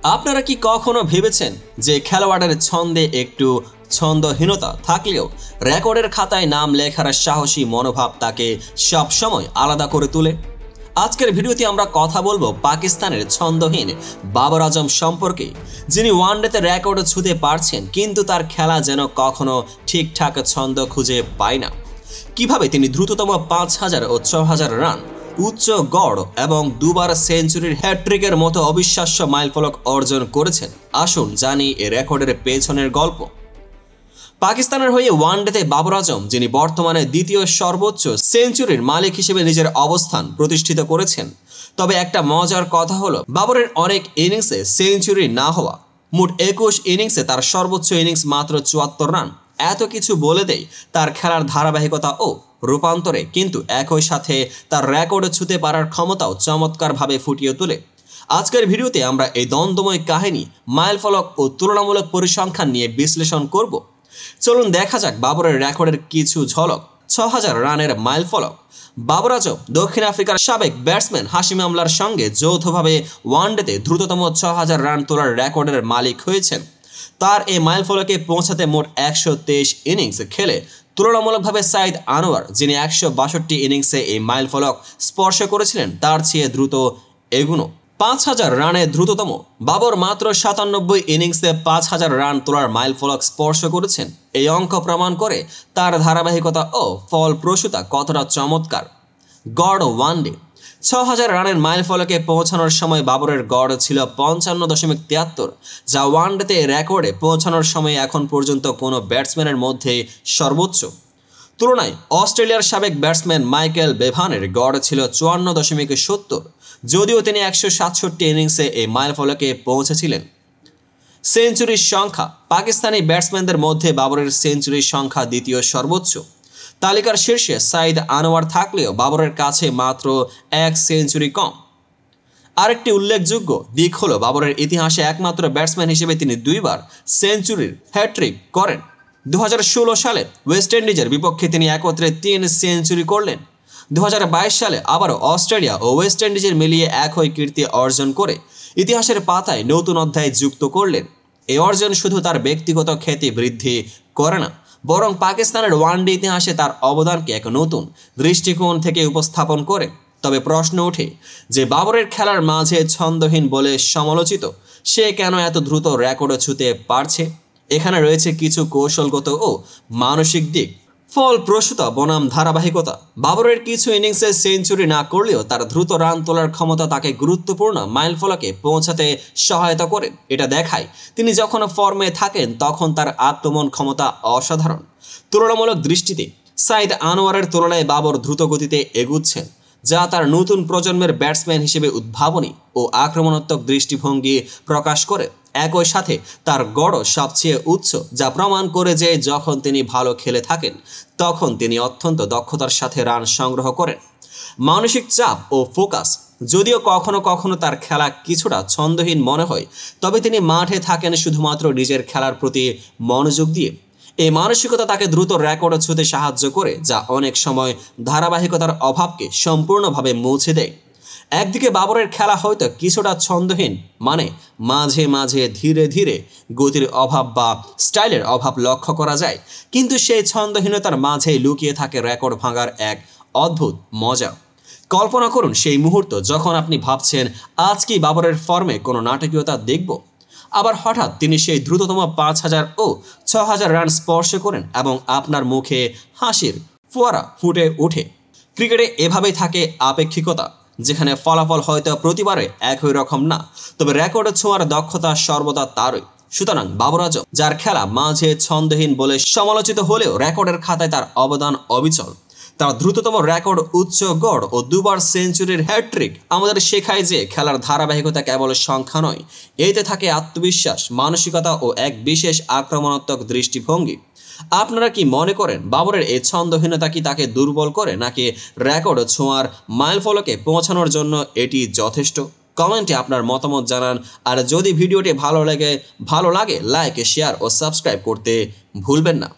আপনারা কি কখনো ভেবেছেন যে খেলোয়াড়ের ছন্দে একটু ছন্দহীনতা থাকলেও রেকর্ডের খাতায় নাম লেখার সাহসী মনোভাব তাকে সবসময় আলাদা করে তোলে? আজকের ভিডিওতে আমরা কথা বলবো পাকিস্তানের ছন্দহীন বাবর আজম সম্পর্কে, যিনি ওয়ানডেতে রেকর্ড ছুঁতে পারছেন কিন্তু তার খেলা যেন কখনো ঠিকঠাক ছন্দ খুঁজে পায় না। কিভাবে তিনি দ্রুততম 5000 ও 6000 রান, উচ্চ গড় এবং দুবার সেঞ্চুরির হ্যাট্রিকের মতো অবিশ্বাস্য মাইলফলক অর্জন করেছেন, আসুন জানি এ রেকর্ডের পেছনের গল্প। পাকিস্তানের হয়ে ওয়ানডেতে বাবর আজম, যিনি বর্তমানে দ্বিতীয় সর্বোচ্চ সেঞ্চুরির মালিক হিসেবে নিজের অবস্থান প্রতিষ্ঠিত করেছেন, তবে একটা মজার কথা হলো বাবরের অনেক ইনিংসে সেঞ্চুরি না হওয়া। মোট 21 ইনিংসে তার সর্বোচ্চ ইনিংস মাত্র 74 রান। এত কিছু বলে দেয় তার খেলার ধারাবাহিকতা ও রূপান্তরে, কিন্তু একই সাথে তার রেকর্ড ছুঁতে পারার ক্ষমতাও চমৎকারভাবে ফুটিয়ে তোলে। আজকের ভিডিওতে আমরা এই দ্বন্দ্বময় কাহিনী, মাইলফলক ও তুলনামূলক পরিসংখ্যান নিয়ে বিশ্লেষণ করব। চলুন দেখা যাক বাবরের রেকর্ডের কিছু ঝলক। 6000 রানের মাইলফলক। বাবর আজম দক্ষিণ আফ্রিকার সাবেক ব্যাটসম্যান হাশিম আমলার সঙ্গে যৌথভাবে ওয়ানডেতে দ্রুততম 6000 রান তোলার রেকর্ডের মালিক হয়েছেন। তার এই মাইলফলকে পৌঁছাতে মোট 123 ইনিংস খেলে তুলনামূলকভাবে সাইদ আনোয়ার, যিনি 162 ইনিংসে এই মাইলফলক স্পর্শ করেছিলেন, তার চেয়ে দ্রুত এগুনো। 5000 রানে দ্রুততম বাবর মাত্র 97 ইনিংসে 5000 রান তোলার মাইলফলক স্পর্শ করেছেন। এই অঙ্ক প্রমাণ করে তার ধারাবাহিকতা ও ফলপ্রসূতা কতটা চমৎকার। গড় ওয়ানডে 6000 রানের মাইলফলকে পৌঁছানোর সময় বাবরের গড় ছিল 55.73, যা ওয়ানডেতে রেকর্ডে পৌঁছানোর সময় এখন পর্যন্ত কোনো ব্যাটসম্যানের মধ্যে সর্বোচ্চ। তুলনায় অস্ট্রেলিয়ার সাবেক ব্যাটসম্যান মাইকেল বেভানের গড় ছিল 54.70, যদিও তিনি 167 ইনিংসে এই মাইলফলকে পৌঁছেছিলেন। সেঞ্চুরির সংখ্যা পাকিস্তানি ব্যাটসম্যানদের মধ্যে বাবরের সেঞ্চুরির সংখ্যা দ্বিতীয় সর্বোচ্চ। তালিকার শীর্ষে সাইদ আনোয়ার থাকলেও বাবরের কাছে মাত্র 1 সেঞ্চুরি কম। আরেকটি উল্লেখযোগ্য দিক হলো বাবরের ইতিহাসে একমাত্র ব্যাটসম্যান হিসেবে তিনি 2 বার সেঞ্চুরির হ্যাট্রিক করেন। 2016 সালে ওয়েস্ট ইন্ডিজের বিপক্ষে তিনি একত্রে 3 সেঞ্চুরি করলেন। 2022 সালে আবারও অস্ট্রেলিয়া ও ওয়েস্ট ইন্ডিজের মিলিয়ে একই কীর্তি অর্জন করে ইতিহাসের পাতায় নতুন অধ্যায় যুক্ত করলেন। এই অর্জন শুধু তার ব্যক্তিগত খ্যাতি বৃদ্ধি করে না, বরং পাকিস্তানের ওয়ানডে ইতিহাসে তার অবদানকে এক নতুন দৃষ্টিকোণ থেকে উপস্থাপন করে। তবে প্রশ্ন ওঠে যে বাবরের খেলার মাঝে ছন্দহীন বলে সমালোচিত সে কেন এত দ্রুত রেকর্ড ছুঁতে পারছে? এখানে রয়েছে কিছু কৌশলগত ও মানসিক দিক। ফলপ্রসূতা বনাম ধারাবাহিকতা। বাবরের কিছু ইনিংসে সেঞ্চুরি না করলেও তার দ্রুত রান তোলার ক্ষমতা তাকে গুরুত্বপূর্ণ মাইলফলকে পৌঁছাতে সহায়তা করে। এটা দেখায় তিনি যখন ফর্মে থাকেন তখন তার আক্রমণ ক্ষমতা অসাধারণ। তুলনামূলক দৃষ্টিতে সাইদ আনোয়ারের তুলনায় বাবর দ্রুত গতিতে এগুচ্ছেন, যা তার নতুন প্রজন্মের ব্যাটসম্যান হিসেবে উদ্ভাবনী ও আক্রমণাত্মক দৃষ্টিভঙ্গি প্রকাশ করে। একই সাথে তার গড়ও সবচেয়ে উচ্চ, যা প্রমাণ করে যে যখন তিনি ভালো খেলে থাকেন তখন তিনি অত্যন্ত দক্ষতার সাথে রান সংগ্রহ করেন। মানসিক চাপ ও ফোকাস। যদিও কখনো কখনো তার খেলা কিছুটা ছন্দহীন মনে হয়, তবে তিনি মাঠে থাকেন শুধুমাত্র নিজের খেলার প্রতি মনোযোগ দিয়ে। এই মানসিকতা তাকে দ্রুত রেকর্ড ছুঁতে সাহায্য করে, যা অনেক সময় ধারাবাহিকতার অভাবকে সম্পূর্ণভাবে মুছে দেয়। একদিকে বাবরের খেলা হয়তো কিছুটা ছন্দহীন, মানে মাঝে মাঝে ধীরে ধীরে গতির অভাব বা স্টাইলের অভাব লক্ষ্য করা যায়, কিন্তু সেই ছন্দহীনতার মাঝেই লুকিয়ে থাকে রেকর্ড ভাঙার এক অদ্ভুত মজা। কল্পনা করুন সেই মুহূর্ত যখন আপনি ভাবছেন আজ কি বাবরের ফর্মে কোনো নাটকীয়তা দেখব, আবার হঠাৎ তিনি সেই দ্রুততম 5000 ও 6000 রান স্পর্শ করেন এবং আপনার মুখে হাসির ফোয়ারা ফুটে ওঠে। ক্রিকেটে এভাবেই থাকে আপেক্ষিকতা, যেখানে ফলাফল হয়তো প্রতিবারে একই রকম না, তবে রেকর্ড ছোঁয়ার দক্ষতা সর্বদা তারই। সুতরাং বাবর আজম, যার খেলা মাঝে ছন্দহীন বলে সমালোচিত হলেও রেকর্ডের খাতায় তার অবদান অবিচল। তার দ্রুততম রেকর্ড, উচ্চ গড় ও 2 বার সেঞ্চুরির হ্যাট্রিক আমাদের শেখায় যে খেলার ধারাবাহিকতা কেবল সংখ্যা নয়, এতে থাকে আত্মবিশ্বাস, মানসিকতা ও এক বিশেষ আক্রমণাত্মক দৃষ্টিভঙ্গি। আপনারা কি মনে করেন বাবরের এই ছন্দহীনতা কি তাকে দুর্বল করে, নাকি রেকর্ড ছোঁয়ার মাইলফলকে পৌঁছানোর জন্য এটি যথেষ্ট? কমেন্টে আপনার মতামত জানান। আর যদি ভিডিওটি ভালো লাগে লাইক, শেয়ার ও সাবস্ক্রাইব করতে ভুলবেন না।